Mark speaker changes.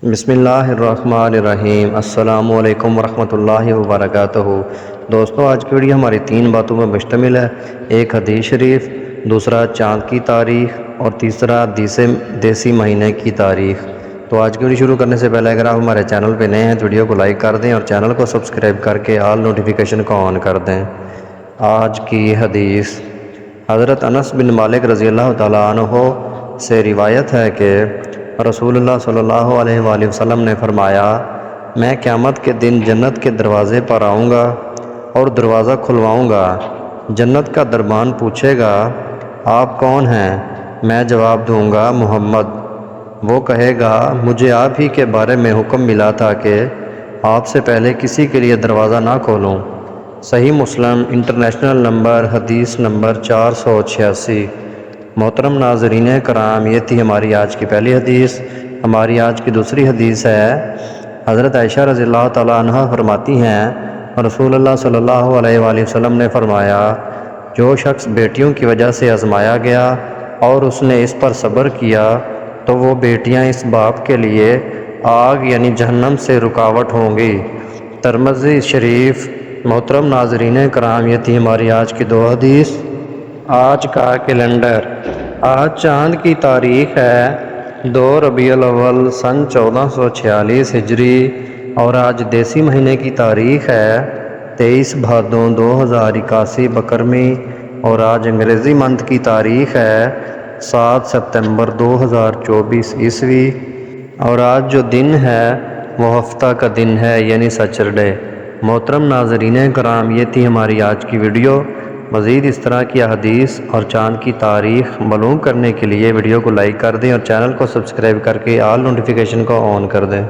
Speaker 1: بسم اللہ الرحمن الرحیم۔ السلام علیکم ورحمۃ اللہ وبرکاتہ۔ دوستو، آج کی ویڈیو ہماری 3 باتوں میں مشتمل ہے۔ ایک حدیث شریف، دوسرا چاند کی تاریخ، اور تیسرا دیسی مہینے کی تاریخ۔ تو آج کی ویڈیو شروع کرنے سے پہلے اگر آپ ہمارے چینل پہ نئے ہیں تو ویڈیو کو لائک کر دیں اور چینل کو سبسکرائب کر کے آل نوٹیفیکیشن کو آن کر دیں۔ آج کی حدیث حضرت انس بن مالک رضی اللہ تعالیٰ عنہ سے روایت ہے کہ رسول اللہ صلی اللہ علیہ وآلہ وسلم نے فرمایا، میں قیامت کے دن جنت کے دروازے پر آؤں گا اور دروازہ کھلواؤں گا۔ جنت کا دربان پوچھے گا، آپ کون ہیں؟ میں جواب دوں گا، محمد۔ وہ کہے گا، مجھے آپ ہی کے بارے میں حکم ملا تھا کہ آپ سے پہلے کسی کے لیے دروازہ نہ کھولوں۔ صحیح مسلم انٹرنیشنل نمبر، حدیث نمبر 486۔ محترم ناظرین کرام، یہ تھی ہماری آج کی پہلی حدیث۔ ہماری آج کی دوسری حدیث ہے، حضرت عائشہ رضی اللہ تعالیٰ عنہ فرماتی ہیں، رسول اللہ صلی اللہ علیہ وآلہ وسلم نے فرمایا، جو شخص بیٹیوں کی وجہ سے آزمایا گیا اور اس نے اس پر صبر کیا تو وہ بیٹیاں اس باپ کے لیے آگ یعنی جہنم سے رکاوٹ ہوں گی۔ ترمذی شریف۔ محترم ناظرین کرام، یہ تھی ہماری آج کی 2 حدیث۔ آج کا کیلنڈر۔ آج چاند کی تاریخ ہے 2 ربیع الاول سن 1446 ہجری، اور آج دیسی مہینے کی تاریخ ہے 23 بھادوں 2081 بکرمی، اور آج انگریزی منتھ کی تاریخ ہے 7 ستمبر 2024 عیسوی، اور آج جو دن ہے وہ ہفتہ کا دن ہے یعنی سیچرڈے۔ محترم ناظرین کرام، یہ تھی ہماری آج کی ویڈیو۔ مزید اس طرح کی احادیث اور چاند کی تاریخ معلوم کرنے کے لیے ویڈیو کو لائک کر دیں اور چینل کو سبسکرائب کر کے آل نوٹیفیکیشن کو آن کر دیں۔